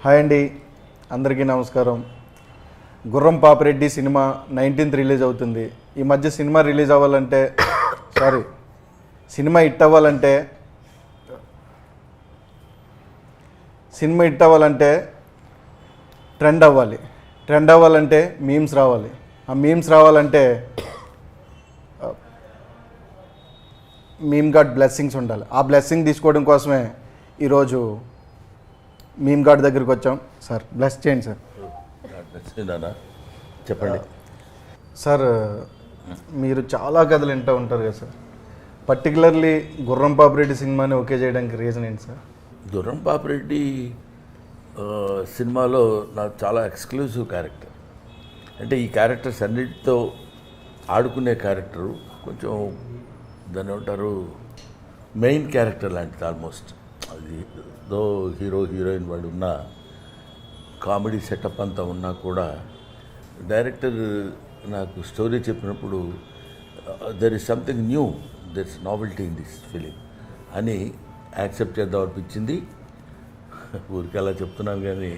Hi అండి, అందరికీ నమస్కారం. గుర్రం పాపిరెడ్డి సినిమా 19th రిలీజ్ అవుతుంది. ఈ మధ్య సినిమా రిలీజ్ అవ్వాలంటే సినిమా హిట్ అవ్వాలంటే ట్రెండ్ అవ్వాలంటే మీమ్స్ రావాలి. ఆ మీమ్స్ రావాలంటే మీమ్ గాడ్ బ్లెస్సింగ్స్ ఉండాలి. ఆ బ్లెస్సింగ్ తీసుకోవడం కోసమే ఈరోజు మీమ్ గాడ్ దగ్గరికి వచ్చాం. సార్ బ్లెస్ చేయండి సార్. చెప్పండి సార్, మీరు చాలా కథలు వింటూ ఉంటారు కదా సార్. పర్టికులర్లీ గుర్రం పాపిరెడ్డి సినిమాని ఓకే చేయడానికి రీజన్ ఏంటి సార్? గుర్రం పాపిరెడ్డి సినిమాలో నాకు చాలా ఎక్స్క్లూజివ్ క్యారెక్టర్. అంటే ఈ క్యారెక్టర్స్ అన్నిటితో ఆడుకునే క్యారెక్టరు కొంచెం దాన్ని ఏమంటారు మెయిన్ క్యారెక్టర్ లాంటిది ఆల్మోస్ట్. అది దో హీరో హీరోయిన్ వాళ్ళు ఉన్న కామెడీ సెటప్ అంతా ఉన్నా కూడా డైరెక్టర్ నాకు స్టోరీ చెప్పినప్పుడు there is something new, there is novelty in this film అని యాక్సెప్ట్ చేద్దాం అనిపించింది. ఊరికి అలా చెప్తున్నాను కానీ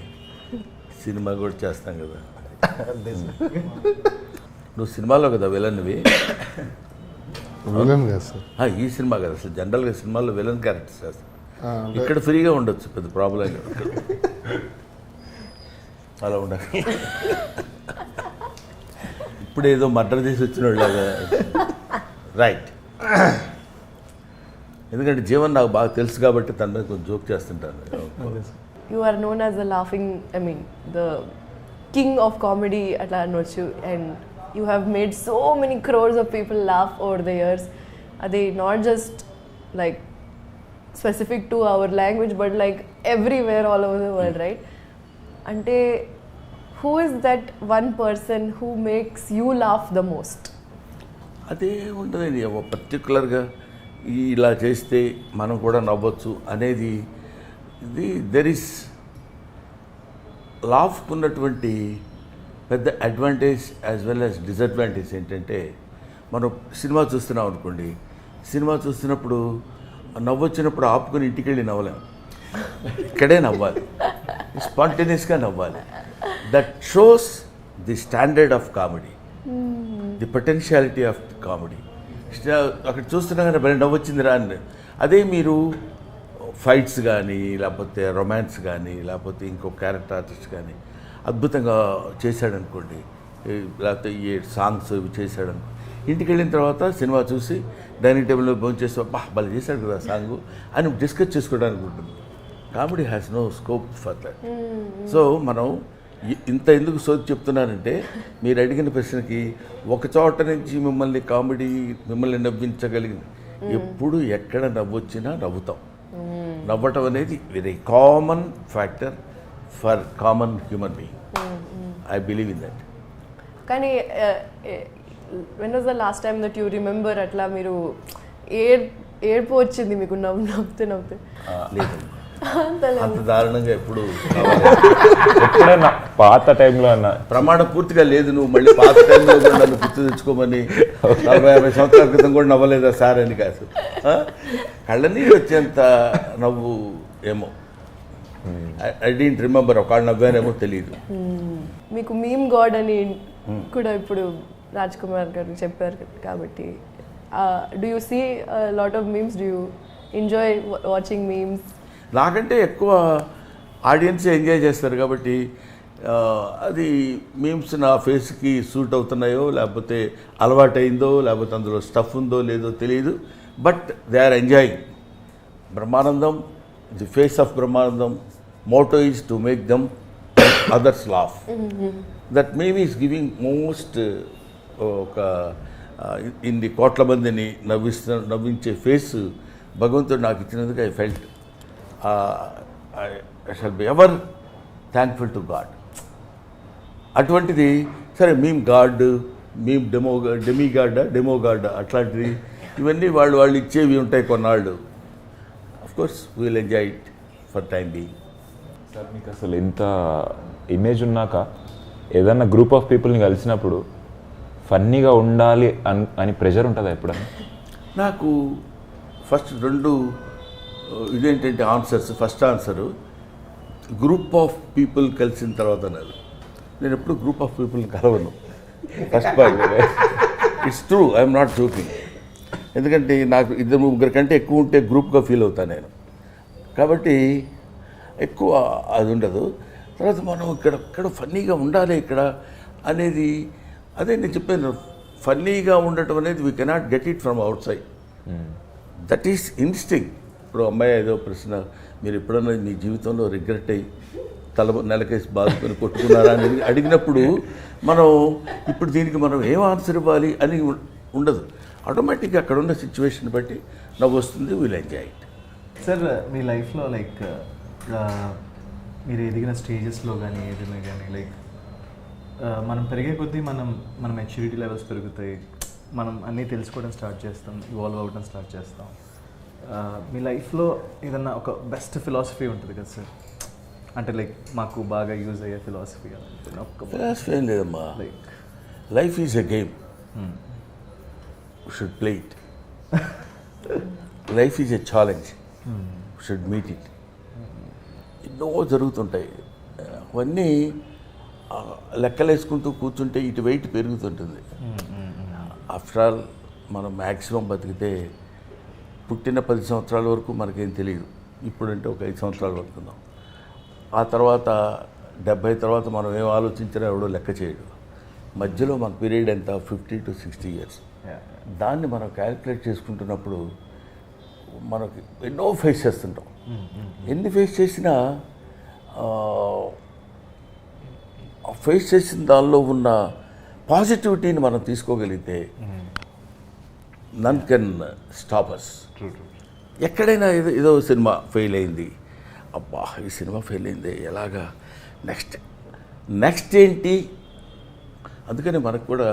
సినిమా కూడా చేస్తాం కదా. నువ్వు సినిమాలో కదా విలన్వి? విలన్ కదా సార్. ఈ సినిమా కదా అసలు జనరల్గా సినిమాల్లో విలన్ క్యారెక్టర్స్ చేస్తాం. ఇక్కడ ఫ్రీగా ఉండొచ్చు, పెద్ద ప్రాబ్లం అలా ఉండాలి. ఇప్పుడు ఏదో మర్డర్ చేసి వచ్చిన వాళ్ళగా రైట్. ఎందుకంటే జీవన్ నాకు బాగా తెలుసు కాబట్టి తన మీద కొంచెం జోక్ చేస్తుంటాను. You are known as the the king of comedy atla anochu, and you have made so many crores of people laugh over the years. Are they not just like specific to our language but like everywhere all over the world, right? Ante who is that one person who makes you laugh the most? అదే ఉంటుందండి. పర్టికులర్గా ఇలా చేస్తే మనం కూడా నవ్వచ్చు అనేది ఇది. There is లాఫ్కు ఉన్నటువంటి పెద్ద advantage as well as disadvantage ఏంటంటే, మనం సినిమా చూస్తున్నాం అనుకోండి, సినిమా చూస్తున్నప్పుడు నవ్వొచ్చినప్పుడు ఆపుకొని ఇంటికి వెళ్ళి నవ్వలేం. ఇక్కడే నవ్వాలి, స్పాంటేనియస్గా నవ్వాలి. That shows the standard of comedy, the potentiality of comedy. అక్కడ చూస్తున్నా కానీ భలే నవ్వొచ్చిందిరా అని. అదే మీరు ఫైట్స్ కానీ లేకపోతే రొమాన్స్ కానీ లేకపోతే ఇంకో క్యారెక్టర్ ఆర్టిస్ట్ కానీ అద్భుతంగా చేశాడనుకోండి, లేకపోతే ఈ సాంగ్స్ ఇవి చేశాడనుకో, ఇంటికి వెళ్ళిన తర్వాత సినిమా చూసి డైనింగ్ టేబుల్లో భోజనం చేసి భలే చేశాడు కదా సాంగ్ అని డిస్కస్ చేసుకోవడానికి ఉంటుంది. Comedy has no scope for that. So మనం ఇంత ఎందుకు సోది చెప్తున్నానంటే, మీరు అడిగిన ప్రశ్నకి ఒక చోట నుంచి మిమ్మల్ని నవ్వించగలిగింది. ఎప్పుడు ఎక్కడ నవ్వొచ్చినా నవ్వుతాం. నవ్వటం అనేది very common factor for common human being. I believe in that. కానీ when was the last time that you remember అట్లా మీరు ఏడ్పు వచ్చింది మీకు నవ్వుతూ లేదండి, అంత దారుణంగా ఎప్పుడు ఎప్పుడైనా పాత టైంలో అన్న ప్రమాణం పూర్తిగా లేదు. నువ్వు మళ్ళీ పాత టైంలో కూడా నన్ను గుర్తు తెచ్చుకోమని 40-50 సంవత్సరాల క్రితం కూడా నవ్వలేదా సార్ అని కాదు. కళ్ళనీళ్ళు వచ్చేంత నవ్వు ఏమో ఐ డోంట్ రిమెంబర్. ఒకళ్ళు నవ్వానేమో తెలియదు. మీకు మీమ్ గాడ్ అని కూడా ఇప్పుడు రాజ్ కుమార్ గారు చెప్పారు కాబట్టి, do you see lot of memes? Do you enjoy watching memes? నాకంటే ఎక్కువ ఆడియన్స్ ఎంజాయ్ చేస్తారు కాబట్టి అది మీమ్స్ నా ఫేస్కి సూట్ అవుతున్నాయో లేకపోతే అలవాటైందో లేకపోతే అందులో స్టఫ్ ఉందో లేదో తెలియదు. But they are enjoying. Brahmanandam, the face of Brahmanandam motto is to make them others laugh. That meme is giving most ఒక ఇన్ని కోట్ల మందిని నవ్వించే ఫేస్ భగవంతుడు నాకు ఇచ్చినందుకు I felt I shall be ever thankful to God. అటువంటిది సరే మీమ్ గాడ్, మీమ్ డెమోగాడ్ అట్లాంటిది ఇవన్నీ వాళ్ళు ఇచ్చేవి ఉంటాయి కొన్నాళ్ళు. Of course we will enjoy it for time being. Sir, మీకు అసలు ఇంత ఇమేజ్ ఉన్నాక ఏదన్నా గ్రూప్ ఆఫ్ పీపుల్ని కలిసినప్పుడు ఫన్నీగా ఉండాలి అని ప్రెషర్ ఉంటుందా ఎప్పుడన్నా? నాకు ఫస్ట్ రెండు ఇదేంటంటే answers. First answer, group of people కలిసిన తర్వాత నేను ఎప్పుడు గ్రూప్ ఆఫ్ పీపుల్ని కలవను. First point, it's true, I'm not joking. ఎందుకంటే నాకు 2-3 కంటే ఎక్కువ ఉంటే గ్రూప్గా ఫీల్ అవుతాను నేను. కాబట్టి ఎక్కువ అది ఉండదు. తర్వాత మనం ఇక్కడ ఫన్నీగా ఉండాలి ఇక్కడ అనేది, అదే నేను చెప్పాను, ఫన్నీగా ఉండటం అనేది we cannot get it from out side. That is ఇన్స్టింగ్. ఇప్పుడు అమ్మాయి ఏదో ప్రశ్న, మీరు ఎప్పుడన్నా మీ జీవితంలో రిగ్రెట్ అయ్యి నెలకేసి బాదుకొని కొట్టుకున్నారా అని అడిగినప్పుడు మనం ఇప్పుడు దీనికి మనం ఏం ఆన్సర్ ఇవ్వాలి అని ఉండదు. ఆటోమేటిక్గా అక్కడ ఉన్న సిచ్యువేషన్ బట్టి నవ్వు వస్తుంది, వీల్ ఎంజాయ్ ఇట్. సార్ మీ లైఫ్లో లైక్ మీరు ఎదిగిన స్టేజెస్లో కానీ ఏదైనా కానీ లైక్ మనం పెరిగే కొద్దీ మన మెచ్యూరిటీ లెవెల్స్ పెరుగుతాయి, మనం అన్నీ తెలుసుకోవడం స్టార్ట్ చేస్తాం, ఇవాల్వ్ అవ్వడం స్టార్ట్ చేస్తాం. మీ లైఫ్లో ఏదన్నా ఒక బెస్ట్ ఫిలాసఫీ ఉంటుంది కదా సార్, అంటే లైక్ మాకు బాగా యూజ్ అయ్యే ఫిలాసఫీ ఫిలాసఫీ ఏం లేదమ్మా. Like life is a game, should play it. Life is a challenge, should meet it. ఎన్నో జరుగుతుంటాయి, అవన్నీ లెక్కలేసుకుంటూ కూర్చుంటే ఇటు వెయిట్ పెరుగుతుంటుంది. ఆఫ్టర్ ఆల్ మనం మ్యాక్సిమం బతికితే పుట్టిన 10 సంవత్సరాల వరకు మనకేం తెలియదు. ఇప్పుడంటే ఒక 5 సంవత్సరాలు బతుకున్నాం. ఆ తర్వాత 70 తర్వాత మనం ఏం ఆలోచించినా ఎవడో లెక్క చేయడు. మధ్యలో మన పీరియడ్ ఎంత, 50 to 60 years. దాన్ని మనం క్యాలిక్యులేట్ చేసుకుంటున్నప్పుడు మనకి ఎన్నో ఫేస్ చేస్తుంటాం. ఎన్ని ఫేస్ చేసినా ఫేస్ చేసిన దానిలో ఉన్న పాజిటివిటీని మనం తీసుకోగలిగితే నన్ కెన్ స్టాప్ అస్. ఎక్కడైనా ఏదో సినిమా ఫెయిల్ అయింది, అబ్బా ఈ సినిమా ఫెయిల్ అయింది, ఎలాగా నెక్స్ట్ ఏంటి. అందుకని మనకు కూడా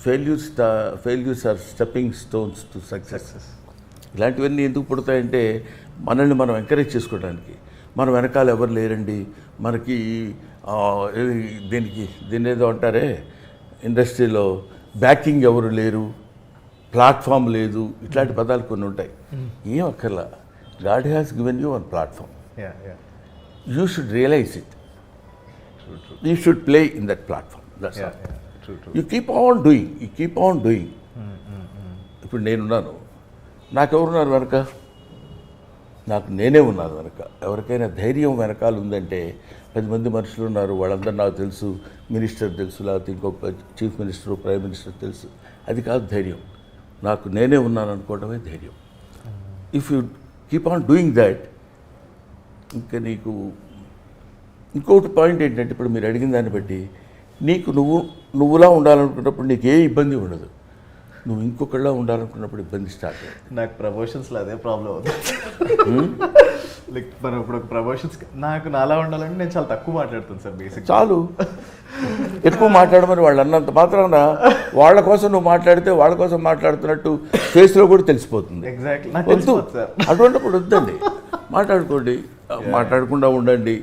failures are stepping stones to success. ఇలాంటివన్నీ ఎందుకు పుడతాయంటే మనల్ని మనం ఎంకరేజ్ చేసుకోవడానికి. మన వెనకాల ఎవరు లేరండి, మనకి దీన్ని ఏదో అంటారే ఇండస్ట్రీలో, బ్యాకింగ్ ఎవరు లేరు, ప్లాట్ఫామ్ లేదు, ఇట్లాంటి పదాలు కొన్ని ఉంటాయి. ఏం అక్కర్లా, God has given you one platform, you should realize it, you should play in that platform. That's all. You keep on doing. ఇప్పుడు నేనున్నాను, నాకెవరున్నారు వెనక? నాకు నేనే ఉన్నాను వెనక. ఎవరికైనా ధైర్యం వెనకాల ఉందంటే 10 మంది మనుషులు ఉన్నారు, వాళ్ళందరూ నాకు తెలుసు, మినిస్టర్ తెలుసు, లేకపోతే ఇంకొక చీఫ్ మినిస్టర్, ప్రైమ్ మినిస్టర్ తెలుసు. అది కాదు ధైర్యం, నాకు నేనే ఉన్నాను అనుకోవడమే ధైర్యం. If you keep on doing that, ఇంకా నీకు ఇంకొకటి పాయింట్ ఏంటంటే, ఇప్పుడు మీరు అడిగిన దాన్ని బట్టి నీకు నువ్వులా ఉండాలనుకున్నప్పుడు నీకు ఏ ఇబ్బంది ఉండదు. నువ్వు ఇంకొకళ్ళ ఉండాలనుకున్నప్పుడు ఇబ్బంది స్టార్ట్ అయ్యింది. నాకు ప్రమోషన్స్లో అదే ప్రాబ్లం అవుతుంది. లైక్ మనం ఇప్పుడు ఒక ప్రమోషన్స్ నాకు నాలా ఉండాలంటే నేను చాలా తక్కువ మాట్లాడుతాను సార్. బేసిక్ చాలు, ఎక్కువ మాట్లాడమని వాళ్ళు అన్నంత మాత్రాన వాళ్ళ కోసం నువ్వు మాట్లాడితే వాళ్ళ కోసం మాట్లాడుతున్నట్టు ఫేస్లో కూడా తెలిసిపోతుంది. ఎగ్జాక్ట్లీ, వద్దు, అటువంటిప్పుడు వద్దండి, మాట్లాడుకోండి, మాట్లాడకుండా ఉండండి.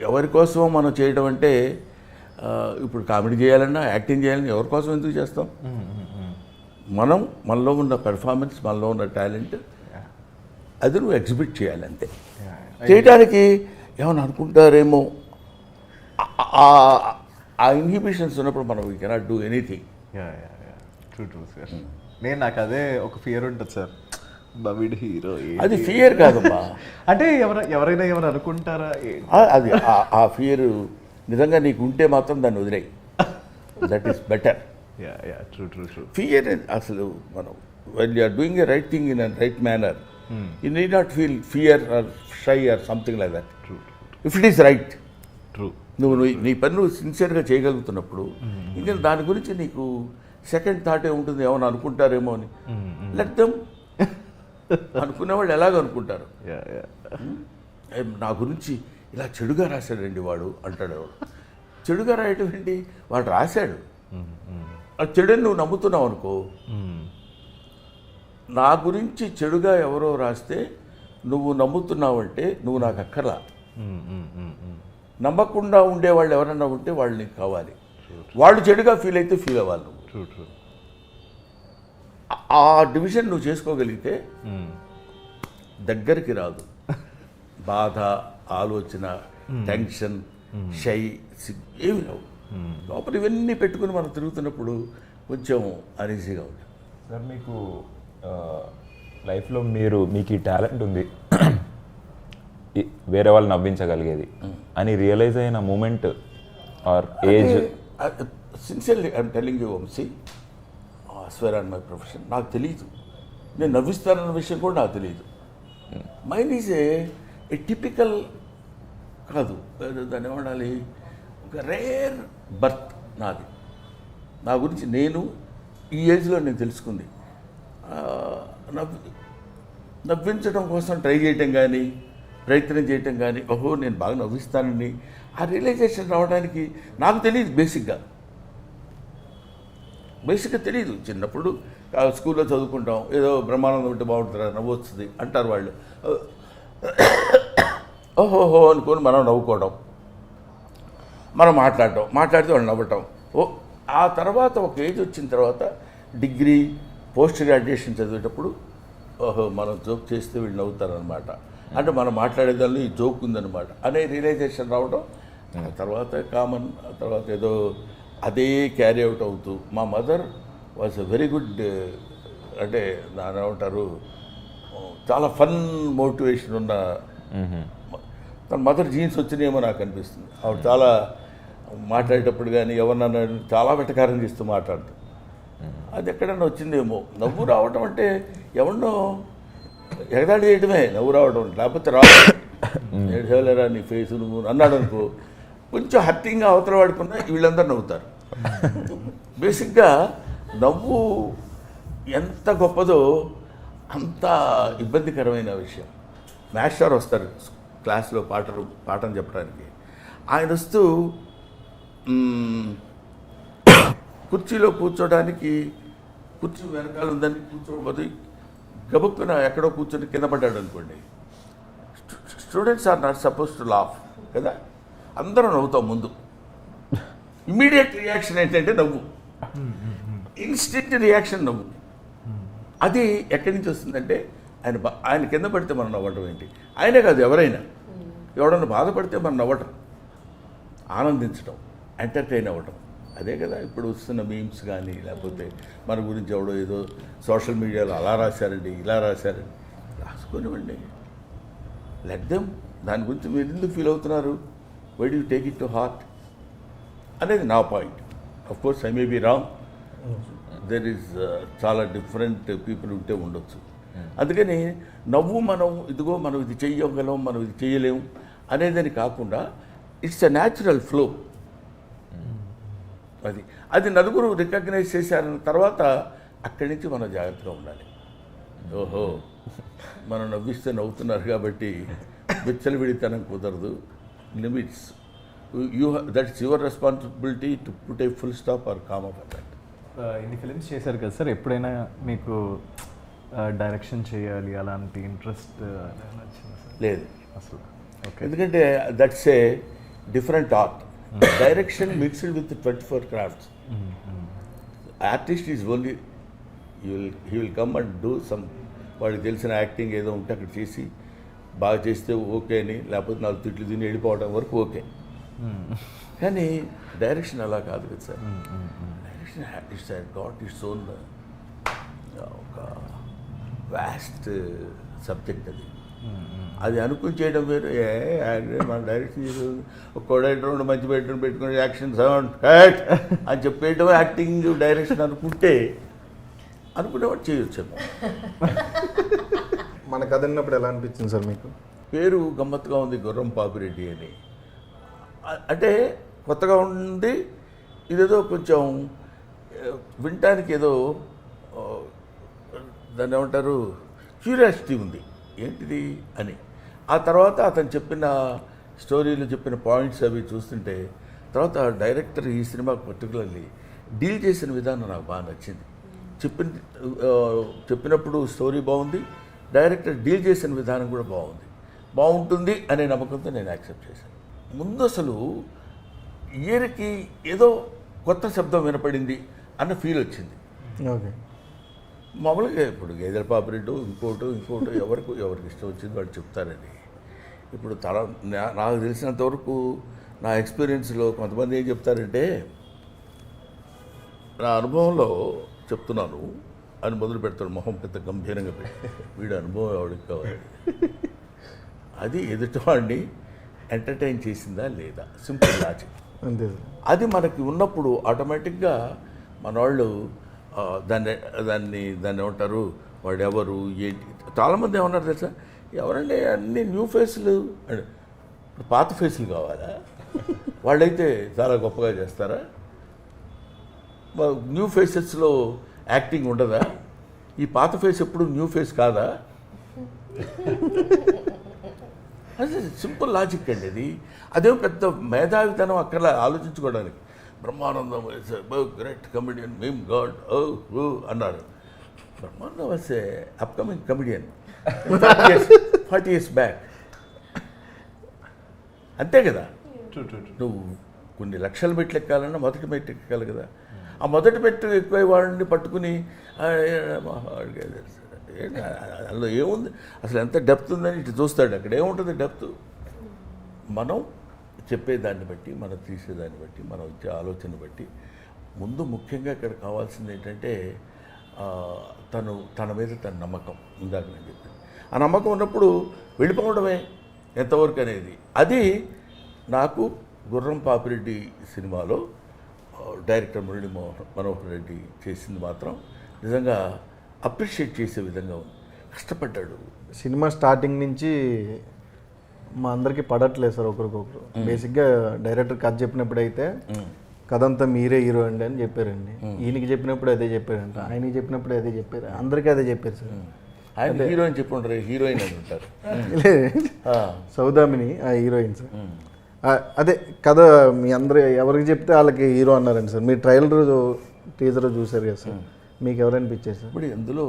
ఎవరి కోసం మనం చేయడం అంటే, ఇప్పుడు కామెడీ చేయాలన్నా, యాక్టింగ్ చేయాలన్నా ఎవరి కోసం ఎందుకు చేస్తాం? మనలో ఉన్న పెర్ఫార్మెన్స్, మనలో ఉన్న టాలెంట్ అది నువ్వు ఎగ్జిబిట్ చేయాలి అంతే. చేయడానికి ఏమైనా అనుకుంటారేమో, ఆ ఇన్హిబిషన్స్ ఉన్నప్పుడు మనం we cannot do anything. True sir. నాకు అదే ఒక ఫియర్ ఉంటుంది సార్, వీడు హీరో. అది ఫియర్ కాదమ్మా. అంటే ఎవరైనా ఏమైనా అనుకుంటారా, అది ఆ ఫియర్ నిజంగా నీకు ఉంటే మాత్రం దాన్ని వదిలేయి. That is better. True. Fear అసలు మనం when you are doing a right thing in a right manner, you need not feel fear or shy or something like that. If it is right, నువ్వు నీ పని నువ్వు సిన్సియర్గా చేయగలుగుతున్నప్పుడు ఇంకా దాని గురించి నీకు సెకండ్ థాట్ ఏముంటుంది, ఏమైనా అనుకుంటారేమో అని. Let them. అనుకునేవాళ్ళు ఎలాగ అనుకుంటారు. నా గురించి ఇలా చెడుగా రాశాడండి వాడు అంటాడు. ఎవడు చెడుగా రాయటం ఏంటి? వాడు రాశాడు, ఆ చెడుని నువ్వు నమ్ముతున్నావు అనుకో. నా గురించి చెడుగా ఎవరో రాస్తే నువ్వు నమ్ముతున్నావంటే నువ్వు నాకు అక్కర్లా. నమ్మకుండా ఉండేవాళ్ళు ఎవరన్నా ఉంటే వాళ్ళు నీకు కావాలి. వాళ్ళు చెడుగా ఫీల్ అయితే ఫీల్ అవ్వాలి నువ్వు. ఆ డివిజన్ నువ్వు చేసుకోగలిగితే దగ్గరికి రాదు. బాధ, ఆలోచన, టెన్షన్, షై, ఏమి లేవు. లోపల ఇవన్నీ పెట్టుకుని మనం తిరుగుతున్నప్పుడు కొంచెం అనీజీగా ఉంది. సార్ మీకు లైఫ్లో మీకు ఈ టాలెంట్ ఉంది వేరే వాళ్ళు నవ్వించగలిగేది అని రియలైజ్ అయిన moment or age? Sincerely I'm telling you Vamsi, swear on my profession, నాకు తెలియదు నేను నవ్విస్తానన్న విషయం కూడా నాకు తెలియదు. మైండ్ ఈజ్ ఏ టిపికల్ కాదు, దాన్ని ఏమనాలి, ఒక రేర్ బర్త్ నాది. నా గురించి నేను ఈ ఏజ్లో నేను తెలుసుకుంది. నవ్వించడం కోసం ట్రై చేయటం కానీ, ప్రయత్నం చేయటం కానీ, ఓహో నేను బాగా నవ్విస్తానని ఆ రియలైజేషన్ రావడానికి నాకు తెలియదు. బేసిక్గా తెలియదు. చిన్నప్పుడు స్కూల్లో చదువుకుంటాం, ఏదో బ్రహ్మానందం ఉంటే బాగుంటుందా, నవ్వు వస్తుంది అంటారు వాళ్ళు. ఓహోహో అనుకొని మనం నవ్వుకోవడం, మనం మాట్లాడితే వాళ్ళు నవ్వటం. ఆ తర్వాత ఒక ఏజ్ వచ్చిన తర్వాత డిగ్రీ, పోస్ట్ గ్రాడ్యుయేషన్ చదివేటప్పుడు ఓహో మనం జోక్ చేస్తే వీళ్ళు నవ్వుతారనమాట, అంటే మనం మాట్లాడేదాన్ని ఈ జోక్ ఉందన్నమాట అనే రియలైజేషన్ రావడం. ఆ తర్వాత కామన్, ఆ తర్వాత ఏదో అదే క్యారీ అవుట్ అవుతూ. మా mother was a very good, అంటే దాని ఏమంటారు, చాలా ఫన్ మోటివేషన్ ఉన్న, తన మదర్ జీన్స్ వచ్చినాయేమో నాకు అనిపిస్తుంది. ఆవిడ చాలా మాట్లాడేటప్పుడు కానీ ఎవరన్నా చాలా వెటకారం చేస్తూ మాట్లాడుతూ, అది ఎక్కడన్నా వచ్చిందేమో. నవ్వు రావడం అంటే ఎవరినో ఎగదాడి చేయడమే నవ్వు రావడం, లేకపోతే రాదు. ఏడ్చేవలేరా నీ ఫేసు నువ్వు అన్నాడు అనుకో, కొంచెం హర్టింగ్గా అవతల వాడుకున్నా వీళ్ళందరూ నవ్వుతారు. బేసిక్గా నవ్వు ఎంత గొప్పదో అంత ఇబ్బందికరమైన విషయం. మాస్టర్ వస్తారు క్లాస్లో పాఠం చెప్పడానికి. ఆయన వస్తూ కుర్చీలో కూర్చోడానికి, కుర్చీ వెనకాల ఉందని కూర్చోకపోతే గబుక్కున ఎక్కడో కూర్చొని కింద పడ్డాడు అనుకోండి, students are not suppose to laugh కదా, అందరూ నవ్వుతాం ముందు. ఇమ్మీడియట్ రియాక్షన్ ఏంటంటే నవ్వు, ఇన్స్టెంట్ రియాక్షన్ నవ్వు. అది ఎక్కడి నుంచి వస్తుందంటే ఆయన కింద పడితే మనం నవ్వటం ఏంటి, ఆయనే కాదు ఎవడన్నా బాధపడితే మనం నవ్వటం, ఆనందించడం, ఎంటర్టైన్ అవ్వటం. అదే కదా ఇప్పుడు వస్తున్న మీమ్స్ కానీ, లేకపోతే మన గురించి ఎవడో ఏదో సోషల్ మీడియాలో అలా రాశారండి, ఇలా రాశారండి, రాసుకొనివ్వండి, లెట్ దెమ్. దాని గురించి మీరు ఎందుకు ఫీల్ అవుతున్నారు, why do you take it to heart అనేది నా point. Of course I may be wrong, there is చాలా డిఫరెంట్ పీపుల్ ఉంటే ఉండొచ్చు. అందుకని నవ్వు మనం ఇది చెయ్యగలం, మనం ఇది చేయలేము అనేదని కాకుండా ఇట్స్ ఎ న్యాచురల్ ఫ్లో. అది నలుగురు రికగ్నైజ్ చేశారన్న తర్వాత అక్కడి నుంచి మనం జాగ్రత్తగా ఉండాలి. ఓహో మనం నవ్విస్తే నవ్వుతున్నారు కాబట్టి విచ్చలవిడితనం కుదరదు, limits. That's your responsibility to put a full stop or calm up at that. ఇన్ని ఫిలిమ్స్ చేశారు కదా సార్, ఎప్పుడైనా మీకు డైరెక్షన్ చేయాలి అలాంటి ఇంట్రెస్ట్ వచ్చిందా సార్? లేదు అసలు. ఓకే, ఎందుకంటే that's a different art. Direction mixed with 24 crafts. Artist is only he will come and do some, వాడికి తెలిసిన యాక్టింగ్ ఏదో ఉంటే అక్కడ చేసి బాగా చేస్తే ఓకే అని, లేకపోతే 4 తిట్లు తిని వెళ్ళిపోవడం వరకు ఓకే. కానీ డైరెక్షన్ అలా కాదు కదా sir. Direction it's got its own ఒక వాస్ట్ సబ్జెక్ట్. అది అనుకుని చేయడం వేరు. మన డైరెక్షన్ ఒక కోడైటర్ మంచి బెడ్రూమ్ పెట్టుకుని యాక్షన్ సౌండ్ కట్ అని చెప్పేయడం యాక్టింగ్ డైరెక్షన్ అనుకునేవాడు చేయొచ్చు. మన కథ విన్నప్పుడు ఎలా అనిపించింది సార్ మీకు? పేరు గమ్మత్తుగా ఉంది, గుర్రం పాపిరెడ్డి అని. అంటే కొత్తగా ఉంది, ఇదేదో కొంచెం వినటానికి ఏదో దాన్ని ఏమంటారు, క్యూరియాసిటీ ఉంది ఏంటిది అని. ఆ తర్వాత అతను చెప్పిన స్టోరీలు, చెప్పిన పాయింట్స్ అవి చూస్తుంటే, తర్వాత డైరెక్టర్ ఈ సినిమాకు పర్టికులర్లీ డీల్ చేసిన విధానం నాకు బాగా నచ్చింది. చెప్పినప్పుడు స్టోరీ బాగుంది, డైరెక్టర్ డీల్ చేసిన విధానం కూడా బాగుంటుంది అనే నమ్మకంతో నేను యాక్సెప్ట్ చేశాను. ముందు అసలు ఇయర్కి ఏదో కొత్త శబ్దం వినపడింది అన్న ఫీల్ వచ్చింది. ఓకే, మామూలుగా ఇప్పుడు గేదెల పాపిరెడ్డు ఇంకోటి ఎవరికి ఇష్టం వచ్చింది వాళ్ళు చెప్తారని. ఇప్పుడు నాకు తెలిసినంతవరకు నా ఎక్స్పీరియన్స్లో కొంతమంది ఏం చెప్తారంటే, నా అనుభవంలో చెప్తున్నాను అని మొదలు పెడతాడు, మొహం పెద్ద గంభీరంగా పెట్టి, వీడు అనుభవం ఎవడికి కావాలి, అది ఎదుటివాడిని ఎంటర్టైన్ చేసిందా లేదా, సింపుల్ లాజిక్. అంతే సార్. అది మనకి ఉన్నప్పుడు ఆటోమేటిక్గా మన వాళ్ళు దాన్ని దాన్ని దాన్ని ఏమంటారు, వాడు ఎవరు ఏంటి. చాలామంది ఏమన్నారు తెలుసా, ఎవరండి అన్ని న్యూ ఫేస్లు అంటే, ఇప్పుడు పాత ఫేస్లు కావాలా, వాళ్ళైతే చాలా గొప్పగా చేస్తారా, న్యూ ఫేసెస్లో యాక్టింగ్ ఉండదా, ఈ పాత ఫేస్ ఎప్పుడు న్యూ ఫేస్ కాదా. అది సింపుల్ లాజిక్ అండి అది. అదేమో పెద్ద మేధావితనం అక్కడ ఆలోచించుకోవడానికి. బ్రహ్మానందం గ్రేట్ కమెడియన్, మేమ్ గాడ్ అన్నారు. Brahmanandam was a upcoming comedian 40 years back. అంతే కదా. నువ్వు కొన్ని లక్షల మెట్లు ఎక్కాలన్నా మొదటి మెట్టు ఎక్కాలి కదా. ఆ మొదటి మెట్టు ఎక్కువ వాళ్ళని పట్టుకుని అందులో ఏముంది అసలు, ఎంత డెప్త్ ఉందని ఇటు చూస్తాడు, అక్కడ ఏముంటుంది డెప్త్. మనం చెప్పేదాన్ని బట్టి, మనం తీసేదాన్ని బట్టి, మనం ఇచ్చే ఆలోచన బట్టి, ముందు ముఖ్యంగా ఇక్కడ కావాల్సింది ఏంటంటే తన మీద తన నమ్మకం. ఇందాక నేను చెప్పాను, ఆ నమ్మకం ఉన్నప్పుడు వెళ్ళిపోవడమే ఎంతవరకు అనేది. అది నాకు గుర్రం పాపిరెడ్డి సినిమాలో డైరెక్టర్ మురళీ మనోహర్ రెడ్డి చేసింది మాత్రం నిజంగా అప్రిషియేట్ చేసే విధంగా ఉంది. కష్టపడ్డాడు. సినిమా స్టార్టింగ్ నుంచి మా అందరికీ పడట్లేదు సార్ ఒకరికొకరు. బేసిక్గా డైరెక్టర్ కథ చెప్పినప్పుడు అయితే కథ అంతా మీరే హీరో అండి అని చెప్పారండి. ఈయనకి చెప్పినప్పుడు అదే చెప్పారంట, ఆయనకి చెప్పినప్పుడు అదే చెప్పారు, అందరికీ అదే చెప్పారు సార్. ఆయన హీరోయిన్ చెప్పి ఉంటారు, హీరోయిన్ అని ఉంటారు. సౌదామిని ఆ హీరోయిన్ సార్. అదే కథ మీ అందరూ ఎవరికి చెప్తే వాళ్ళకి హీరో అన్నారండి సార్. మీరు ట్రైలర్ టీజర్ చూసారు కదా సార్, మీకు ఎవరనిపించారు సార్? ఇప్పుడు ఇందులో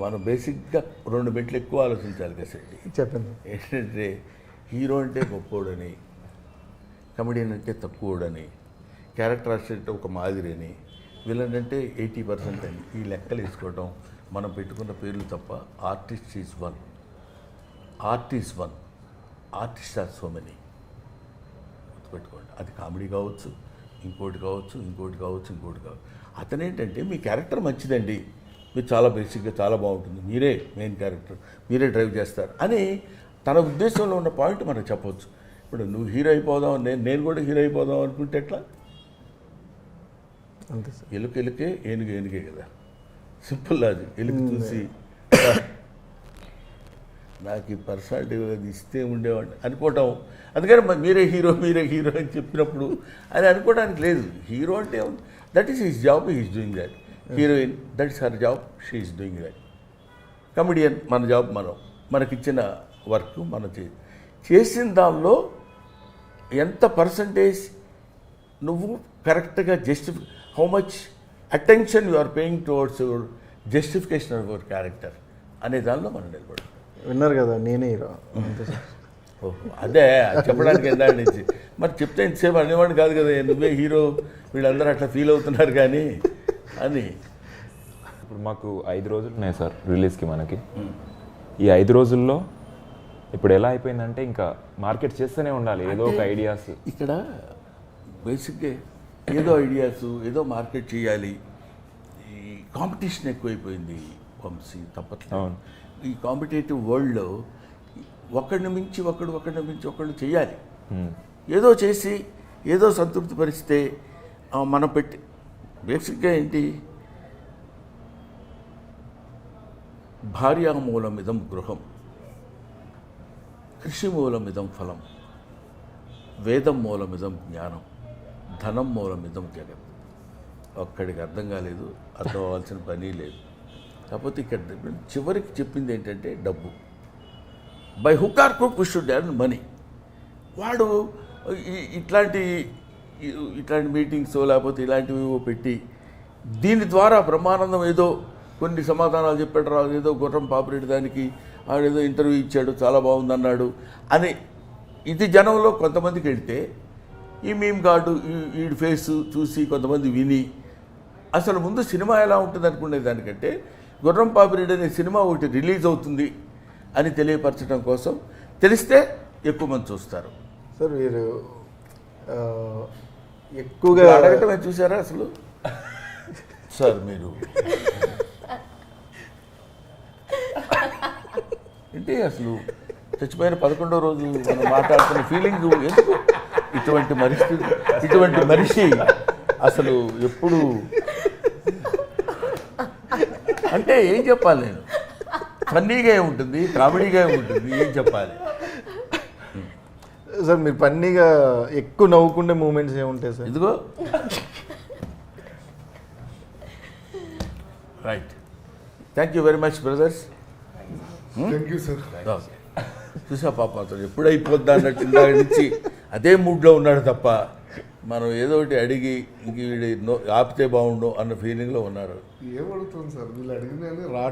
మనం బేసిక్గా 2 మెట్లు ఎక్కువ ఆలోచించాలి కదా సార్. చెప్పండి. ఏంటంటే హీరో అంటే గొప్పోడని, కమెడియన్ అంటే తక్కువడని, క్యారెక్టర్ ఆర్టిస్ట్ ఒక మాదిరి అని, విలన్ అంటే 80% అని, ఈ లెక్కలు వేసుకోవడం మనం పెట్టుకున్న పేర్లు తప్ప. Artist is one, artist are so many. గుర్తుపెట్టుకోండి. అది కామెడీ కావచ్చు, ఇంకోటి కావచ్చు. అతనేంటంటే మీ క్యారెక్టర్ మంచిదండి, మీరు చాలా బేసిక్గా చాలా బాగుంటుంది, మీరే మెయిన్ క్యారెక్టర్, మీరే డ్రైవ్ చేస్తారు అని తన ఉద్దేశంలో ఉన్న పాయింట్ మనకు చెప్పవచ్చు. ఇప్పుడు నువ్వు హీరో అయిపోదాం, నేను కూడా హీరో అయిపోదాం అనుకుంటే ఎట్లా? అంతే సార్. ఎలుకే ఏనుగే కదా. Simple logic. ఎలుక చూసి నాకు ఈ పర్సనాలిటీ ఇస్తే ఉండేవాడిని అనుకోవటం. అందుకని మీరే హీరో అని చెప్పినప్పుడు అది అనుకోవడానికి లేదు. హీరో అంటే that is his job, he's doing that. Heroine that is her job, she is doing that. Comedian మన జాబ్, మనకిచ్చిన వర్క్ మనం చేసిన దానిలో ఎంత పర్సంటేజ్ నువ్వు కరెక్ట్గా how much attention you are paying towards your justification of your character అనే దానిలో మనం నిలబడాలి. విన్నారు కదా, నేనే హీరో. అంతే సార్. ఓహో, అదే చెప్పడానికి ఎందాడి నుంచి మరి చెప్తే ఇంతసేపు అనేవాడిని కాదు కదా, నువ్వే హీరో, వీళ్ళందరూ అట్లా ఫీల్ అవుతున్నారు కానీ అని. ఇప్పుడు మాకు 5 రోజులు ఉన్నాయి సార్ రిలీజ్కి. మనకి ఈ 5 రోజుల్లో ఇప్పుడు ఎలా అయిపోయిందంటే ఇంకా మార్కెట్ చేస్తూనే ఉండాలి ఏదో ఒక ఐడియాస్. ఇక్కడ బేసిక్గా ఏదో ఐడియాస్, ఏదో మార్కెట్ చేయాలి. ఈ కాంపిటీషన్ ఎక్కువైపోయింది వంశీ, తప్పట్లేదు. ఈ కాంపిటేటివ్ వరల్డ్లో ఒకడిని మించి ఒకళ్ళు చేయాలి. ఏదో చేసి ఏదో సంతృప్తి పరిస్తే మనం పెట్టి బేసిక్గా ఏంటి, భార్యామూలమిదం గృహం, కృషిమూలమిదం ఫలం, వేదం మూలమిదం జ్ఞానం, ధనం మూలమిదం జగత్. ఒక్కడికి అర్థం కాలేదు, అర్థం అవ్వాల్సిన పని లేదు. కాకపోతే ఇక్కడ చివరికి చెప్పింది ఏంటంటే డబ్బు. By hook or crook we should earn money. వాడు ఇట్లాంటి మీటింగ్స్ లేకపోతే ఇలాంటివి పెట్టి దీని ద్వారా బ్రహ్మానందం ఏదో కొన్ని సమాధానాలు చెప్పాడు, రాదు ఏదో గుర్రం పాపిరెడ్డి దానికి ఆడేదో ఇంటర్వ్యూ ఇచ్చాడు, చాలా బాగుందన్నాడు అని ఇది జనంలో కొంతమందికి వెళ్తే, ఈ మీమ్ గాడు ఈ ఫేస్ చూసి కొంతమంది విని అసలు ముందు సినిమా ఎలా ఉంటుంది అనుకునే దానికంటే గుర్రం పాపిరెడ్డి అనే సినిమా ఒకటి రిలీజ్ అవుతుంది అని తెలియపరచడం కోసం తెలిస్తే ఎక్కువ మంది చూస్తారు. సార్ మీరు ఎక్కువగా అడగటమే చూసారా అసలు సార్ మీరు ఏంటి అసలు చచ్చిపోయిన 11వ రోజు మనం మాట్లాడుతున్న ఫీలింగ్ ఎందుకు? ఇటువంటి మనిషి అసలు ఎప్పుడు అంటే ఏం చెప్పాలి నేను? ఫన్నీగా ఉంటుంది, కామెడీగా ఉంటుంది, ఏం చెప్పాలి? సార్ మీరు ఫన్నీగా ఎక్కువ నవ్వుకునే మూమెంట్స్ ఏముంటాయి సార్? ఇదిగో right. Thank you very much brothers. Thank you sir. చూసా పాప అతను ఎప్పుడు అయిపోద్దా అన్నట్టు ఇందాక నుంచి అదే మూడ్లో ఉన్నాడు తప్ప మనం ఏదో ఒకటి అడిగి ఇంక వీడి ఆపితే బాగుండు అన్న ఫీలింగ్లో ఉన్నారు. ఏమడుగుతుంది సార్ వీళ్ళు అడిగిన రావటం